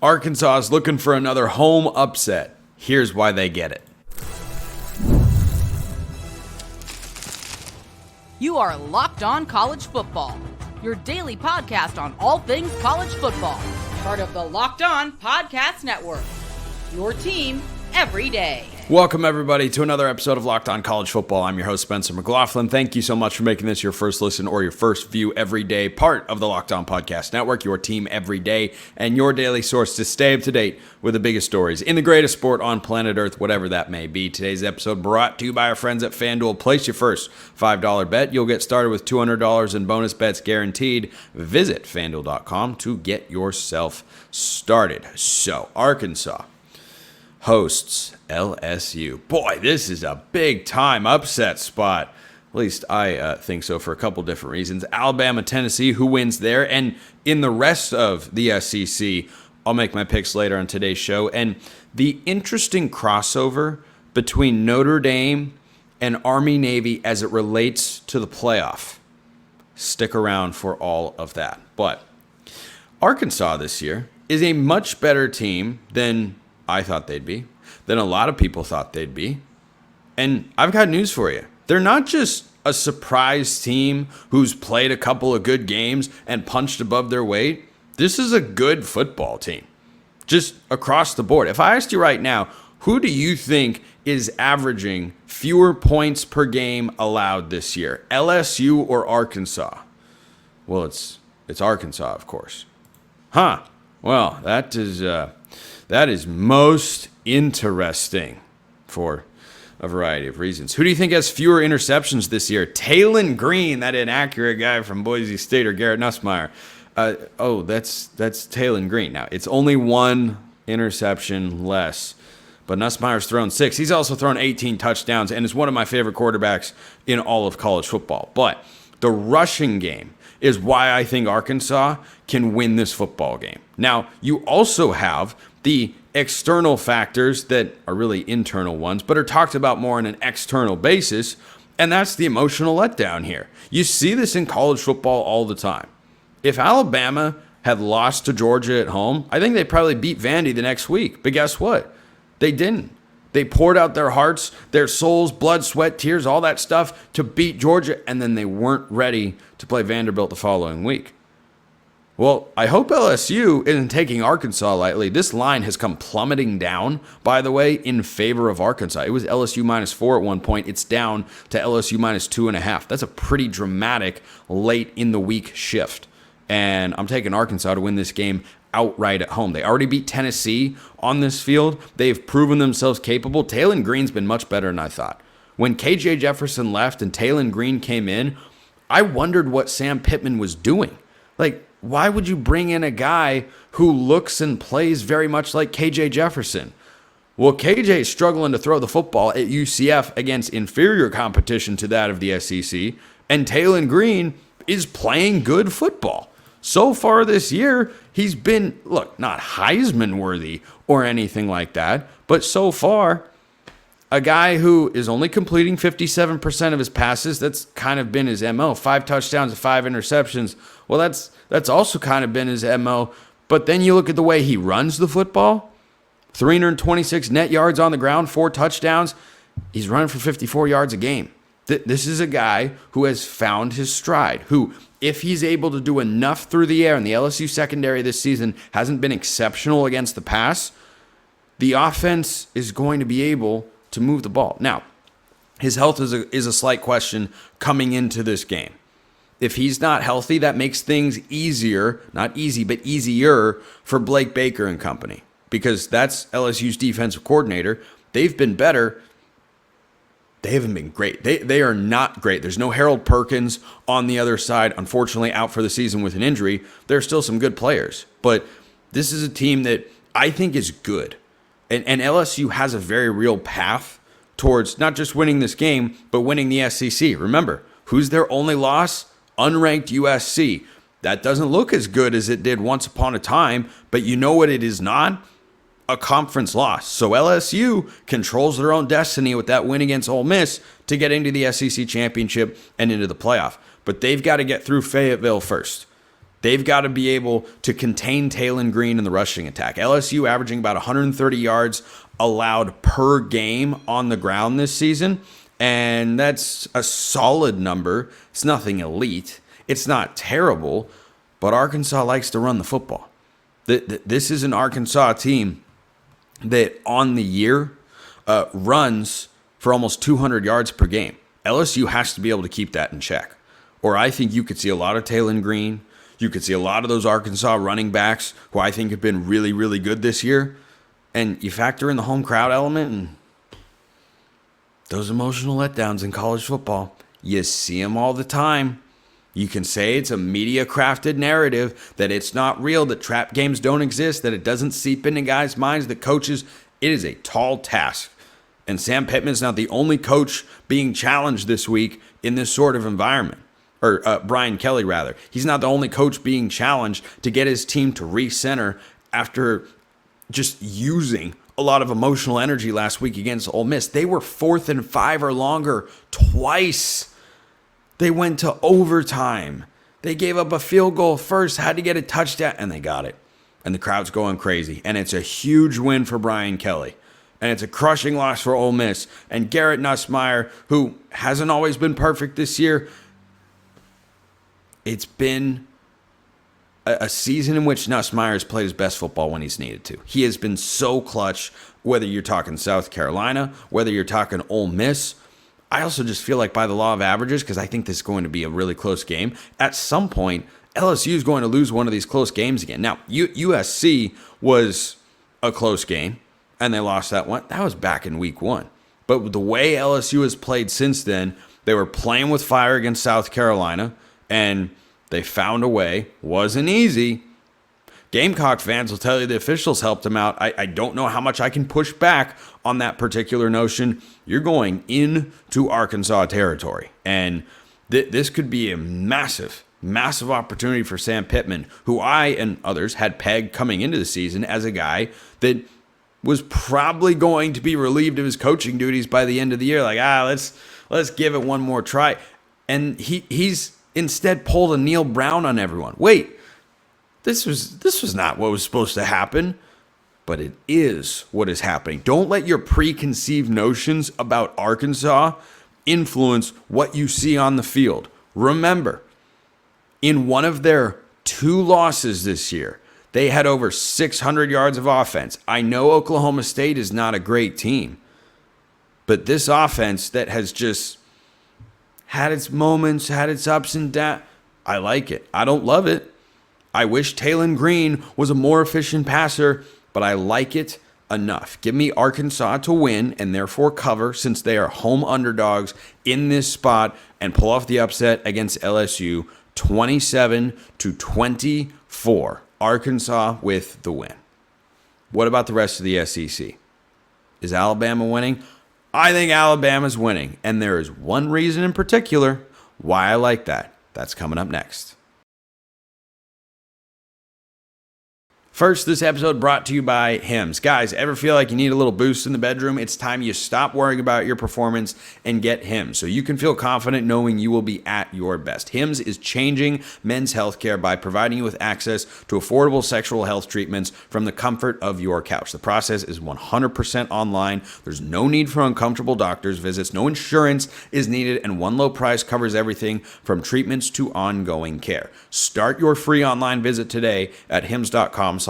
Arkansas is looking for another home upset. Here's why they get it. You are Locked On College Football, your daily podcast on all things college football. Part of the Locked On Podcast Network, your team every day. Welcome, everybody, to another episode of Locked On College Football. I'm your host, Spencer McLaughlin. Thank you so much for making this your first listen or your first view every day, part of the Locked On Podcast Network, your team every day, and your daily source to stay up to date with the biggest stories in the greatest sport on planet Earth, whatever that may be. Today's episode brought to you by our friends at FanDuel. Place your first $5 bet. You'll get started with $200 in bonus bets guaranteed. Visit FanDuel.com to get yourself started. So, Arkansas hosts LSU. Boy, this is a big-time upset spot. At least I think so for a couple different reasons. Alabama, Tennessee, who wins there? And in the rest of the SEC, I'll make my picks later on today's show. And the interesting crossover between Notre Dame and Army-Navy as it relates to the playoff. Stick around for all of that. But Arkansas this year is a much better team than I thought they'd be, than a lot of people thought they'd be. And I've got news for you. They're not just a surprise team who's played a couple of good games and punched above their weight. This is a good football team, just across the board. If I asked you right now, who do you think is averaging fewer points per game allowed this year, LSU or Arkansas? Well, it's Arkansas, of course. Well, that is most interesting for a variety of reasons. Who do you think has fewer interceptions this year? Talon Green, that inaccurate guy from Boise State, or Garrett Nussmeier? That's Talon Green. Now, it's only one interception less, but Nussmeier's thrown 6. He's also thrown 18 touchdowns and is one of my favorite quarterbacks in all of college football. But the rushing game is why I think Arkansas can win this football game. Now, you also have the external factors that are really internal ones, but are talked about more on an external basis, and that's the emotional letdown here. You see this in college football all the time. If Alabama had lost to Georgia at home, I think they'd probably beat Vandy the next week. But guess what? They didn't. They poured out their hearts, their souls, blood, sweat, tears, all that stuff to beat Georgia, and then they weren't ready to play Vanderbilt the following week. Well, I hope LSU isn't taking Arkansas lightly. This line has come plummeting down, by the way, in favor of Arkansas. It was LSU -4 at one point. It's down to LSU -2.5. That's a pretty dramatic late in the week shift. And I'm taking Arkansas to win this game outright at home. They already beat Tennessee on this field. They've proven themselves capable. Talon Green's been much better than I thought. When KJ Jefferson left and Talon Green came in, I wondered what Sam Pittman was doing. Like, why would you bring in a guy who looks and plays very much like KJ Jefferson? Well, KJ's struggling to throw the football at UCF against inferior competition to that of the SEC, and Talon Green is playing good football. So far this year, he's been, look, not Heisman worthy or anything like that, but so far, a guy who is only completing 57% of his passes. That's kind of been his MO. 5 touchdowns and 5 interceptions. Well, that's also kind of been his MO. But then you look at the way he runs the football. 326 net yards on the ground, 4 touchdowns. He's running for 54 yards a game. This is a guy who has found his stride, who, if he's able to do enough through the air, and the LSU secondary this season hasn't been exceptional against the pass, the offense is going to be able to move the ball. Now, his health is a slight question coming into this game. If he's not healthy, that makes things easier, not easy, but easier for Blake Baker and company, because that's LSU's defensive coordinator. They've been better. They haven't been great. They are not great. There's no Harold Perkins on the other side, unfortunately out for the season with an injury. There are still some good players, but this is a team that I think is good. And LSU has a very real path towards not just winning this game, but winning the SEC. Remember, who's their only loss? Unranked USC. That doesn't look as good as it did once upon a time, but you know what it is not? A conference loss. So LSU controls their own destiny with that win against Ole Miss to get into the SEC championship and into the playoff. But they've got to get through Fayetteville first. They've got to be able to contain Taylen Green in the rushing attack. LSU averaging about 130 yards allowed per game on the ground this season, and that's a solid number. It's nothing elite. It's not terrible, but Arkansas likes to run the football. This is an Arkansas team that on the year runs for almost 200 yards per game. LSU has to be able to keep that in check, or I think you could see a lot of Taylen Green. You could see a lot of those Arkansas running backs who I think have been really, really good this year. And you factor in the home crowd element and those emotional letdowns in college football. You see them all the time. You can say it's a media-crafted narrative, that it's not real, that trap games don't exist, that it doesn't seep into guys' minds, that coaches, it is a tall task. And Sam Pittman's not the only coach being challenged this week in this sort of environment. Or Brian Kelly, rather. He's not the only coach being challenged to get his team to recenter after just using a lot of emotional energy last week against Ole Miss. They were 4th and 5 or longer twice. They went to overtime. They gave up a field goal first, had to get a touchdown, and they got it. And the crowd's going crazy. And it's a huge win for Brian Kelly. And it's a crushing loss for Ole Miss. And Garrett Nussmeier, who hasn't always been perfect this year, it's been a season in which Nussmeier has played his best football when he's needed to. He has been so clutch, whether you're talking South Carolina, whether you're talking Ole Miss. I also just feel like by the law of averages, because I think this is going to be a really close game, at some point, LSU is going to lose one of these close games again. Now, USC was a close game, and they lost that one. That was back in week 1. But the way LSU has played since then, they were playing with fire against South Carolina, and they found a way. Wasn't easy. Gamecock fans will tell you the officials helped them out. I don't know how much I can push back on that particular notion. You're going into Arkansas territory. And this could be a massive, massive opportunity for Sam Pittman, who I and others had pegged coming into the season as a guy that was probably going to be relieved of his coaching duties by the end of the year. Like, let's give it one more try. And he's instead pulled a Neil Brown on everyone. Wait, this was not what was supposed to happen, but it is what is happening. Don't let your preconceived notions about Arkansas influence what you see on the field. Remember, in one of their 2 losses this year, they had over 600 yards of offense. I know Oklahoma State is not a great team, but this offense that has just had its moments, had its ups and downs. I like it. I don't love it. I wish Taylen Green was a more efficient passer, but I like it enough. Give me Arkansas to win and therefore cover, since they are home underdogs in this spot, and pull off the upset against LSU 27-24. Arkansas with the win. What about the rest of the SEC? Is Alabama winning? I think Alabama's winning, and there is one reason in particular why I like that. That's coming up next. First, this episode brought to you by HIMSHims. Guys, ever feel like you need a little boost in the bedroom? It's time you stop worrying about your performance and get HIMSHims, so you can feel confident knowing you will be at your best. HIMSHims is changing men's healthcare by providing you with access to affordable sexual health treatments from the comfort of your couch. The process is 100% online. There's no need for uncomfortable doctor's visits. No insurance is needed, and one low price covers everything from treatments to ongoing care. Start your free online visit today at hims.com/lockedon.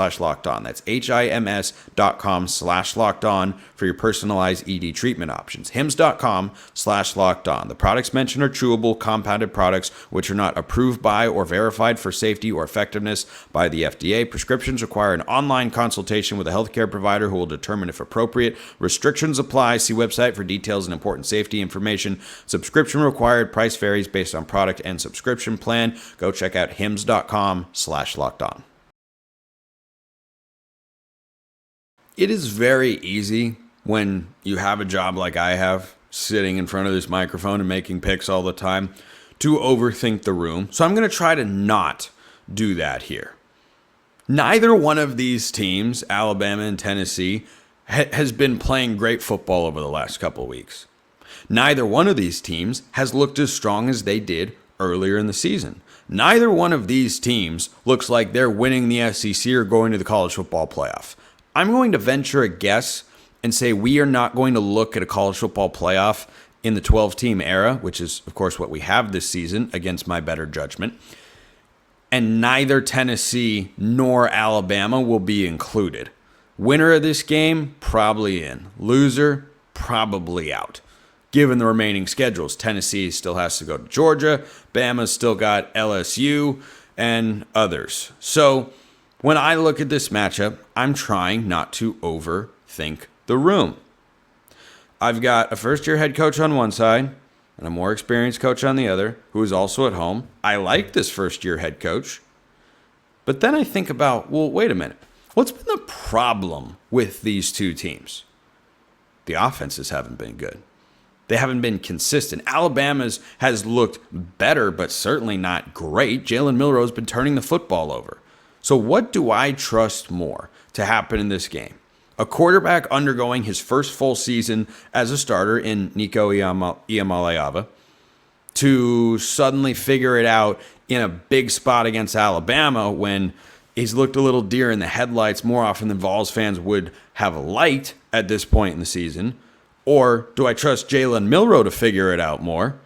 That's HIMS.com/lockedon for your personalized ED treatment options. HIMS.com/lockedon. The products mentioned are chewable, compounded products which are not approved by or verified for safety or effectiveness by the FDA. Prescriptions require an online consultation with a healthcare provider who will determine if appropriate. Restrictions apply. See website for details and important safety information. Subscription required. Price varies based on product and subscription plan. Go check out HIMS.com/lockedon. It is very easy when you have a job like I have, sitting in front of this microphone and making picks all the time, to overthink the room. So I'm going to try to not do that here. Neither one of these teams, Alabama and Tennessee, has been playing great football over the last couple of weeks. Neither one of these teams has looked as strong as they did earlier in the season. Neither one of these teams looks like they're winning the SEC or going to the college football playoff. I'm going to venture a guess and say we are not going to look at a college football playoff in the 12-team era, which is, of course, what we have this season against my better judgment. And neither Tennessee nor Alabama will be included. Winner of this game, probably in. Loser, probably out. Given the remaining schedules, Tennessee still has to go to Georgia. Bama's still got LSU and others. So when I look at this matchup, I'm trying not to overthink the room. I've got a first-year head coach on one side and a more experienced coach on the other, who is also at home. I like this first-year head coach. But then I think about, well, wait a minute. What's been the problem with these two teams? The offenses haven't been good. They haven't been consistent. Alabama's has looked better, but certainly not great. Jalen Milroe has been turning the football over. So what do I trust more to happen in this game? A quarterback undergoing his first full season as a starter in Nico Iamaleava to suddenly figure it out in a big spot against Alabama when he's looked a little deer in the headlights more often than Vols fans would have liked at this point in the season? Or do I trust Jalen Milroe to figure it out more?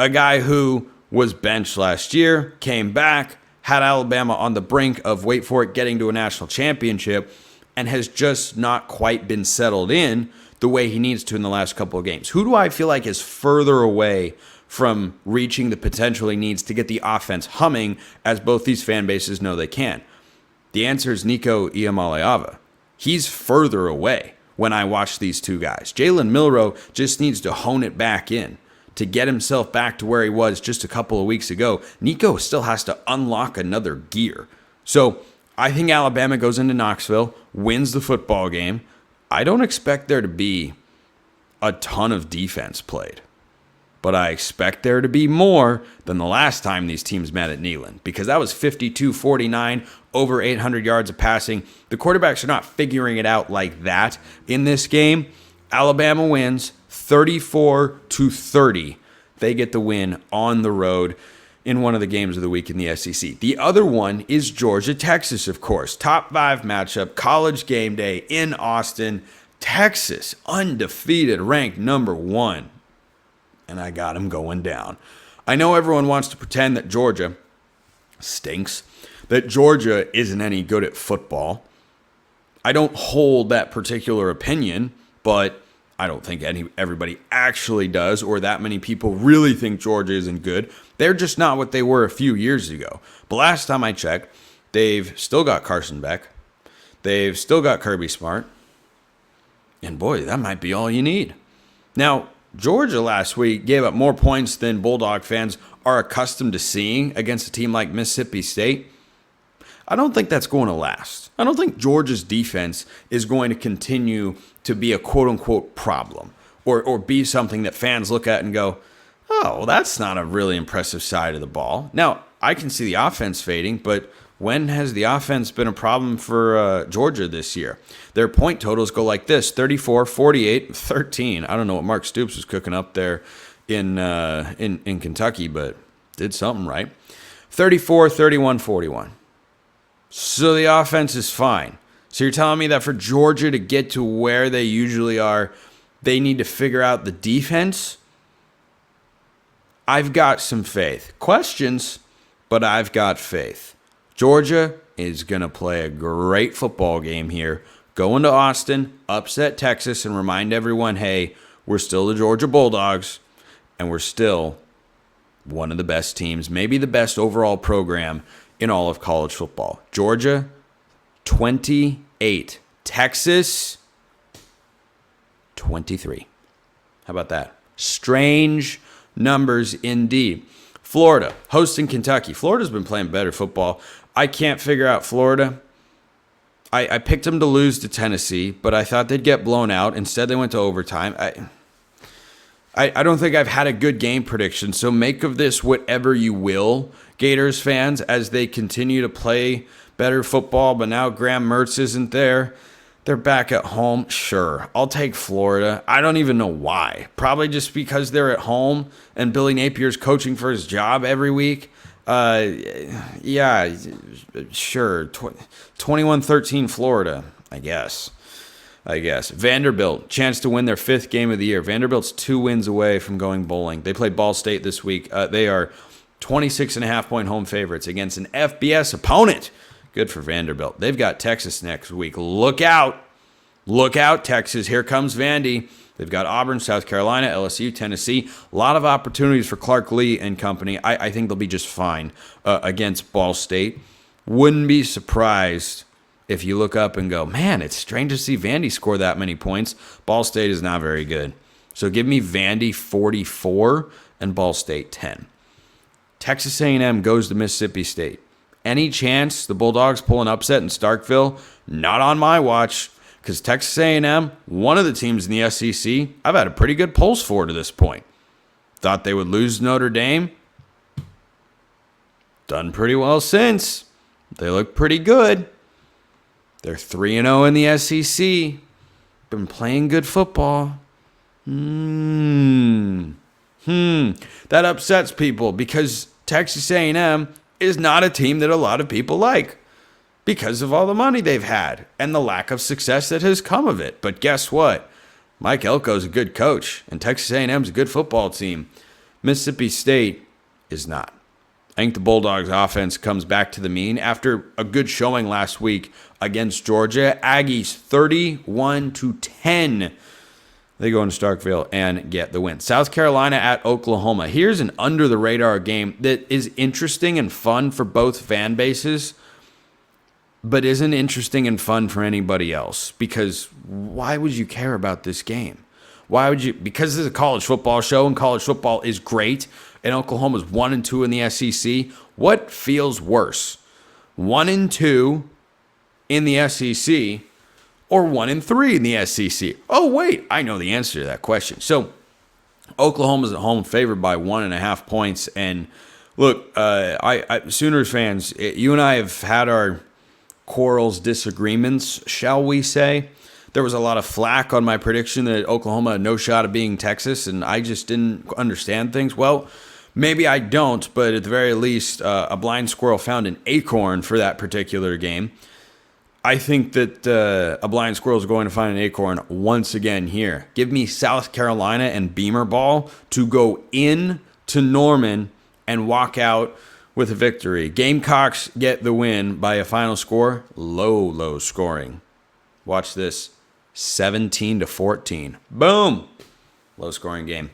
A guy who was benched last year, came back, had Alabama on the brink of, wait for it, getting to a national championship, and has just not quite been settled in the way he needs to in the last couple of games. Who do I feel like is further away from reaching the potential he needs to get the offense humming, as both these fan bases know they can? The answer is Nico Iamaleava. He's further away when I watch these two guys. Jalen Milroe just needs to hone it back in to get himself back to where he was just a couple of weeks ago. Nico still has to unlock another gear. So I think Alabama goes into Knoxville, wins the football game. I don't expect there to be a ton of defense played, but I expect there to be more than the last time these teams met at Neyland, because that was 52-49, over 800 yards of passing. The quarterbacks are not figuring it out like that in this game. Alabama wins 34-30. They get the win on the road in one of the games of the week in the SEC. The other one is Georgia-Texas, of course. Top 5 matchup, college game day in Austin. Texas, undefeated, ranked number 1. And I got him going down. I know everyone wants to pretend that Georgia stinks, that Georgia isn't any good at football. I don't hold that particular opinion, but I don't think everybody actually does, or that many people really think Georgia isn't good. They're just not what they were a few years ago. But last time I checked, they've still got Carson Beck. They've still got Kirby Smart. And boy, that might be all you need. Now, Georgia last week gave up more points than Bulldog fans are accustomed to seeing against a team like Mississippi State. I don't think that's going to last. I don't think Georgia's defense is going to continue to be a quote-unquote problem or be something that fans look at and go, oh, well, that's not a really impressive side of the ball. Now, I can see the offense fading, but when has the offense been a problem for Georgia this year? Their point totals go like this: 34, 48, 13. I don't know what Mark Stoops was cooking up there in Kentucky, but did something right. 34, 31, 41. So the offense is fine. So you're telling me that for Georgia to get to where they usually are, they need to figure out the defense? I've got some faith. Questions, but I've got faith. Georgia is going to play a great football game here. Go into Austin, upset Texas, and remind everyone, hey, we're still the Georgia Bulldogs, and we're still one of the best teams, maybe the best overall program in all of college football. Georgia, 28. Texas, 23. How about that? Strange numbers indeed. Florida, hosting Kentucky. Florida's been playing better football. I can't figure out Florida. I picked them to lose to Tennessee, but I thought they'd get blown out. Instead, they went to overtime. I don't think I've had a good game prediction, so make of this whatever you will, Gators fans, as they continue to play better football, but now Graham Mertz isn't there. They're back at home. Sure, I'll take Florida. I don't even know why. Probably just because they're at home and Billy Napier's coaching for his job every week. Yeah, sure. 21-13 Florida, I guess. Vanderbilt, chance to win their 5th game of the year. Vanderbilt's 2 wins away from going bowling. They play Ball State this week. They are 26.5-point home favorites against an FBS opponent. Good for Vanderbilt. They've got Texas next week. Look out. Look out, Texas. Here comes Vandy. They've got Auburn, South Carolina, LSU, Tennessee. A lot of opportunities for Clark Lee and company. I think they'll be just fine against Ball State. Wouldn't be surprised if you look up and go, man, it's strange to see Vandy score that many points. Ball State is not very good. So give me Vandy 44 and Ball State 10. Texas A&M goes to Mississippi State. Any chance the Bulldogs pull an upset in Starkville? Not on my watch, because Texas A&M, one of the teams in the SEC, I've had a pretty good pulse for to this point. Thought they would lose Notre Dame. Done pretty well since. They look pretty good. They're 3-0 in the SEC. Been playing good football. That upsets people because Texas A&M is not a team that a lot of people like because of all the money they've had and the lack of success that has come of it. But guess what? Mike Elko's a good coach, and Texas A&M's a good football team. Mississippi State is not. I think the Bulldogs offense comes back to the mean after a good showing last week against Georgia. Aggies 31-10. They go into Starkville and get the win. South Carolina at Oklahoma. Here's an under-the-radar game that is interesting and fun for both fan bases, but isn't interesting and fun for anybody else. Because why would you care about this game? Why would you? Because it's a college football show, and college football is great, and Oklahoma's 1-2 in the SEC. What feels worse? 1-2 in the SEC or 1-3 in the SEC? Oh, wait, I know the answer to that question. So Oklahoma's at home favored by 1.5 points. And look, Sooners fans, you and I have had our quarrels, disagreements, shall we say. There was a lot of flack on my prediction that Oklahoma had no shot of being Texas, and I just didn't understand things. Well, maybe I don't, but at the very least, a blind squirrel found an acorn for that particular game. I think that a blind squirrel is going to find an acorn once again here. Give me South Carolina and Beamer ball to go in to Norman and walk out with a victory. Gamecocks get the win by a final score, low scoring. Watch this, 17-14. Boom, low scoring game.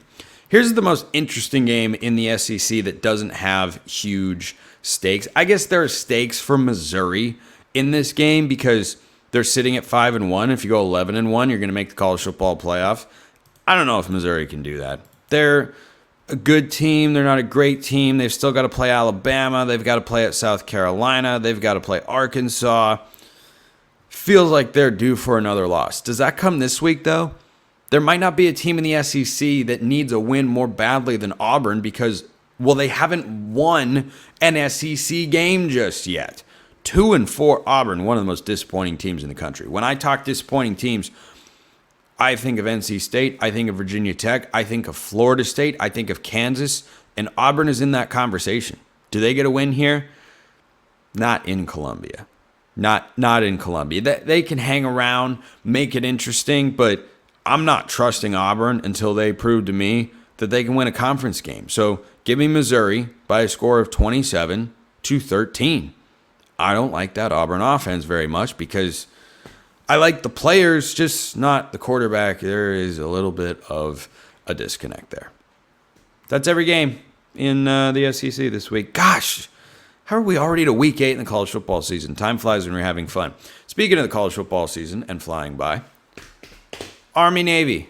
Here's the most interesting game in the SEC that doesn't have huge stakes. I guess there are stakes for Missouri in this game because they're sitting at 5-1. If you go 11-1, you're going to make the college football playoff. I don't know if Missouri can do that. They're a good team. They're not a great team. They've still got to play Alabama. They've got to play at South Carolina. They've got to play Arkansas. Feels like they're due for another loss. Does that come this week, though? There might not be a team in the SEC that needs a win more badly than Auburn because, well, they haven't won an SEC game just yet. 2-4 Auburn, one of the most disappointing teams in the country. When I talk disappointing teams, I think of NC State, I think of Virginia Tech, I think of Florida State, I think of Kansas, and Auburn is in that conversation. Do they get a win here? Not in Columbia. Not in Columbia. They can hang around, make it interesting, but I'm not trusting Auburn until they prove to me that they can win a conference game. So give me Missouri by a score of 27-13. I don't like that Auburn offense very much because I like the players, just not the quarterback. There is a little bit of a disconnect there. That's every game in the SEC this week. Gosh, how are we already to week 8 in the college football season? Time flies when we're having fun. Speaking of the college football season and flying by, Army-Navy.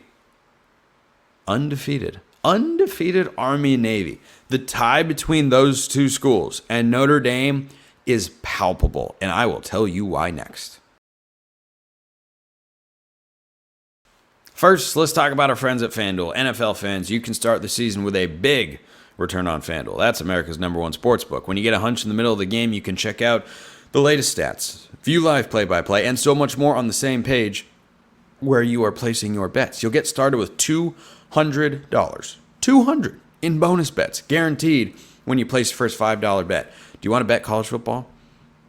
Undefeated Army-Navy. The tie between those two schools and Notre Dame is palpable, and I will tell you why next. First, let's talk about our friends at FanDuel. NFL fans, you can start the season with a big return on FanDuel. That's America's #1 sportsbook. When you get a hunch in the middle of the game, you can check out the latest stats, view live play-by-play, and so much more on the same page where you are placing your bets. You'll get started with $200. $200 in bonus bets, guaranteed when you place your first $5 bet. Do you want to bet college football?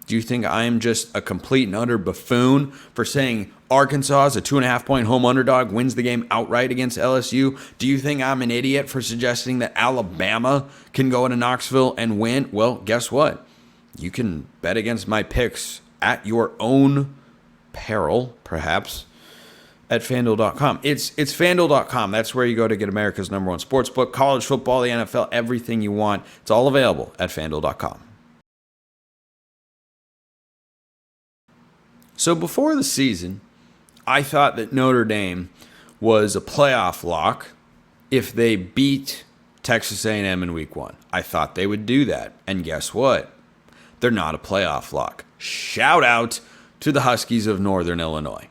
Do you think I am just a complete and utter buffoon for saying Arkansas is a 2.5-point home underdog, wins the game outright against LSU? Do you think I'm an idiot for suggesting that Alabama can go into Knoxville and win? Well, guess what? You can bet against my picks at your own peril, perhaps, at FanDuel.com. It's FanDuel.com. That's where you go to get America's #1 sports book. College football, the NFL, everything you want. It's all available at FanDuel.com. So before the season, I thought that Notre Dame was a playoff lock if they beat Texas A&M in week 1. I thought they would do that. And guess what? They're not a playoff lock. Shout out to the Huskies of Northern Illinois,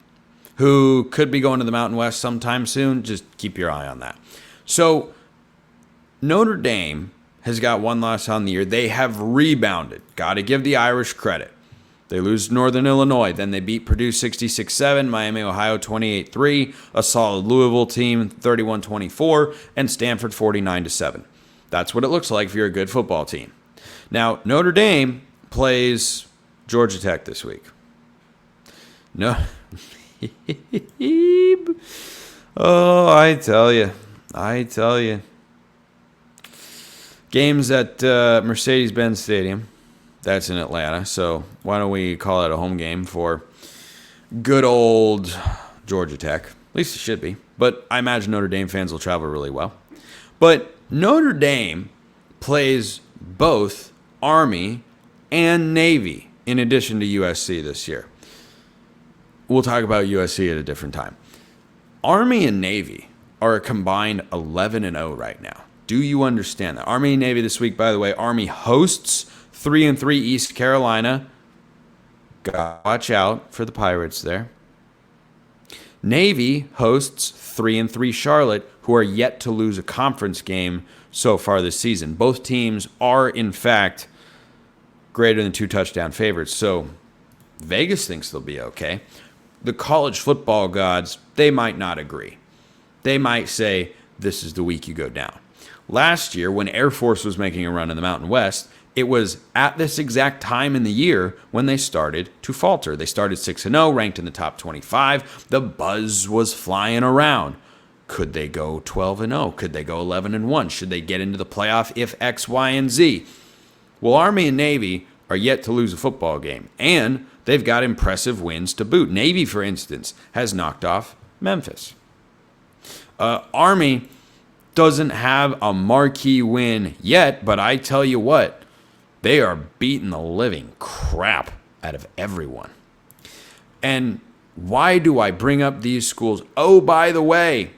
who could be going to the Mountain West sometime soon. Just keep your eye on that. So Notre Dame has got one loss on the year. They have rebounded. Got to give the Irish credit. They lose to Northern Illinois. Then they beat Purdue 66-7, Miami, Ohio 28-3, a solid Louisville team 31-24, and Stanford 49-7. That's what it looks like if you're a good football team. Now, Notre Dame plays Georgia Tech this week. No. Oh, I tell you. Games at Mercedes-Benz Stadium. That's in Atlanta, so why don't we call it a home game for good old Georgia Tech? At least it should be. But I imagine Notre Dame fans will travel really well. But Notre Dame plays both Army and Navy in addition to USC this year. We'll talk about USC at a different time. Army and Navy are a combined 11-0 right now. Do you understand that? Army and Navy this week, by the way, Army hosts 3-3 East Carolina. Watch out for the Pirates there. Navy hosts 3-3 Charlotte, who are yet to lose a conference game so far this season. Both teams are, in fact, greater than 2 touchdown favorites, so Vegas thinks they'll be okay. The college football gods, they might not agree. They might say, this is the week you go down. Last year, when Air Force was making a run in the Mountain West, it was at this exact time in the year when they started to falter. They started 6-0, ranked in the top 25. The buzz was flying around. Could they go 12-0? Could they go 11-1? Should they get into the playoff if X, Y, and Z? Well, Army and Navy are yet to lose a football game, and they've got impressive wins to boot. Navy, for instance, has knocked off Memphis. Army doesn't have a marquee win yet, but I tell you what, they are beating the living crap out of everyone. And why do I bring up these schools? Oh, by the way,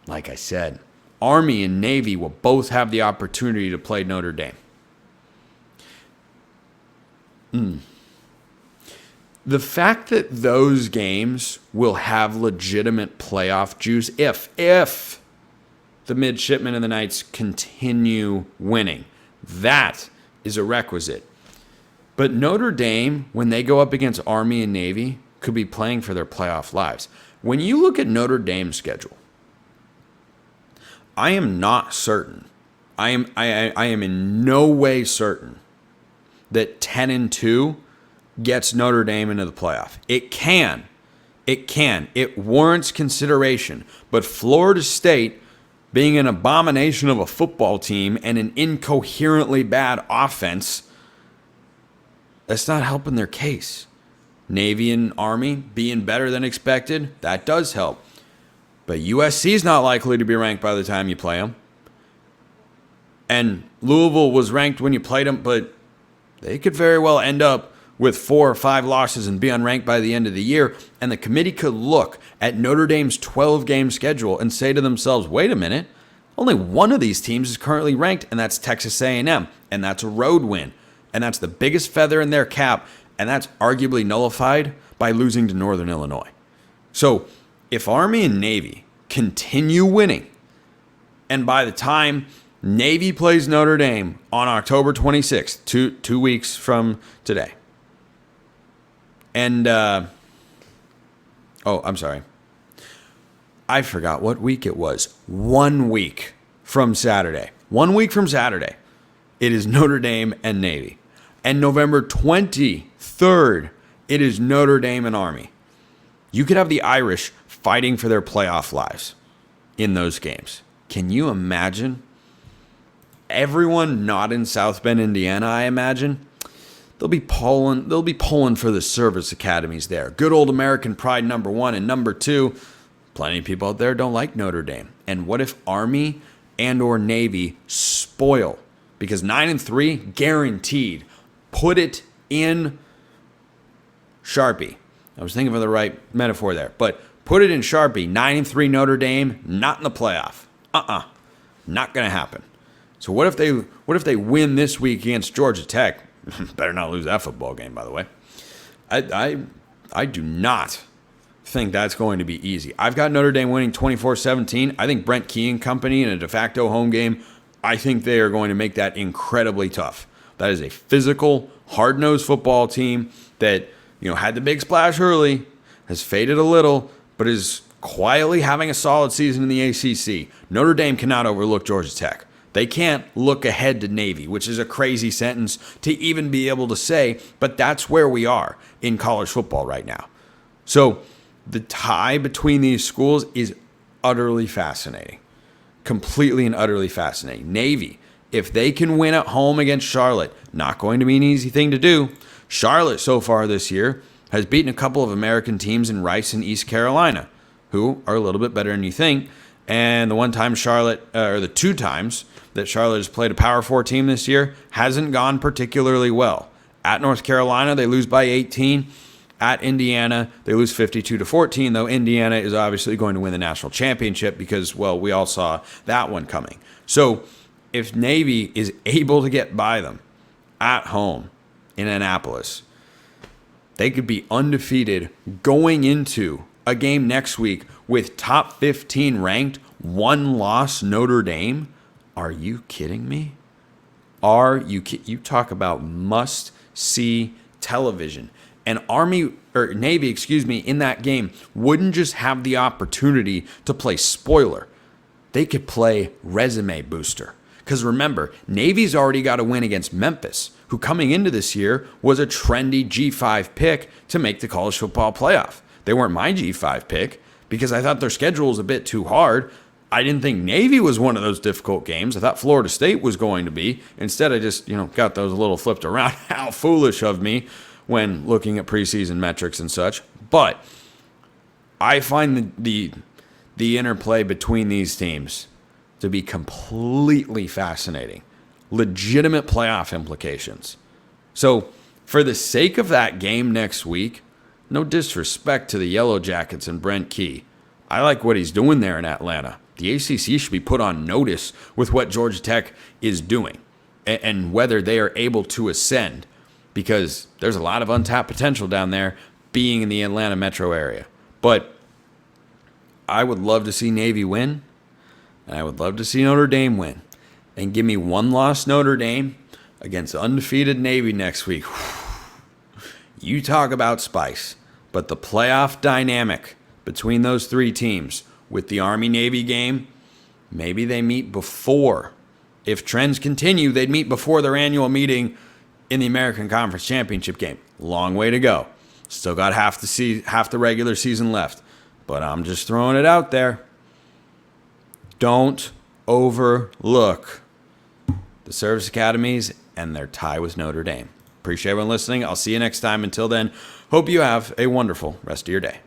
like I said, Army and Navy will both have the opportunity to play Notre Dame. The fact that those games will have legitimate playoff juice if the midshipmen and the Knights continue winning, that is a requisite. But Notre Dame, when they go up against Army and Navy, could be playing for their playoff lives. When you look at Notre Dame's schedule, I am not certain. I am in no way certain that 10-2 gets Notre Dame into the playoff. It can. It warrants consideration. But Florida State, being an abomination of a football team and an incoherently bad offense, that's not helping their case. Navy and Army being better than expected, that does help. But USC is not likely to be ranked by the time you play them. And Louisville was ranked when you played them, but they could very well end up with 4 or 5 losses and be unranked by the end of the year. And the committee could look at Notre Dame's 12-game schedule and say to themselves, wait a minute, only one of these teams is currently ranked, and that's Texas A&M, and that's a road win. And that's the biggest feather in their cap, and that's arguably nullified by losing to Northern Illinois. So if Army and Navy continue winning, and by the time Navy plays Notre Dame on October 26th, two weeks from today, and, I'm sorry. I forgot what week it was. 1 week from Saturday. 1 week from Saturday. it is Notre Dame and Navy. And November 23rd, it is Notre Dame and Army. You could have the Irish fighting for their playoff lives in those games. Can you imagine? Everyone not in South Bend, Indiana, I imagine, they'll be pulling for the service academies there. Good old American pride, number one. And number two, plenty of people out there don't like Notre Dame. And what if Army and or Navy spoil? Because 9-3, guaranteed. Put it in Sharpie. I was thinking of the right metaphor there. But put it in Sharpie. 9-3 Notre Dame, not in the playoff. Not going to happen. So what if they win this week against Georgia Tech? Better not lose that football game, by the way. I do not think that's going to be easy. I've got Notre Dame winning 24-17. I think Brent Key and company in a de facto home game, I think they are going to make that incredibly tough. That is a physical, hard-nosed football team that, had the big splash early, has faded a little, but is quietly having a solid season in the ACC. Notre Dame cannot overlook Georgia Tech. They can't look ahead to Navy, which is a crazy sentence to even be able to say, but that's where we are in college football right now. So the tie between these schools is utterly fascinating. Completely and utterly fascinating. Navy, if they can win at home against Charlotte, not going to be an easy thing to do. Charlotte so far this year has beaten a couple of American teams in Rice and East Carolina, who are a little bit better than you think. And the two times that Charlotte has played a Power 4 team this year hasn't gone particularly well. At North Carolina, they lose by 18. At Indiana, they lose 52-14, though Indiana is obviously going to win the national championship because, well, we all saw that one coming. So if Navy is able to get by them at home in Annapolis, they could be undefeated going into a game next week with top 15 ranked, one-loss Notre Dame. Are you kidding me? You talk about must-see television. And Navy, in that game wouldn't just have the opportunity to play spoiler. They could play resume booster. Because remember, Navy's already got a win against Memphis, who coming into this year was a trendy G5 pick to make the college football playoff. They weren't my G5 pick because I thought their schedule was a bit too hard. I didn't think Navy was one of those difficult games. I thought Florida State was going to be. Instead, I just, got those a little flipped around. How foolish of me when looking at preseason metrics and such. But I find the interplay between these teams to be completely fascinating. Legitimate playoff implications. So for the sake of that game next week, no disrespect to the Yellow Jackets and Brent Key, I like what he's doing there in Atlanta. The ACC should be put on notice with what Georgia Tech is doing and whether they are able to ascend, because there's a lot of untapped potential down there being in the Atlanta metro area. But I would love to see Navy win, and I would love to see Notre Dame win. And give me one-loss Notre Dame against undefeated Navy next week. You talk about spice. But the playoff dynamic between those three teams with the Army-Navy game, maybe they meet before. If trends continue, they'd meet before their annual meeting in the American Conference Championship game. Long way to go. Still got half the regular season left. But I'm just throwing it out there. Don't overlook the service academies and their tie with Notre Dame. Appreciate everyone listening. I'll see you next time. Until then, hope you have a wonderful rest of your day.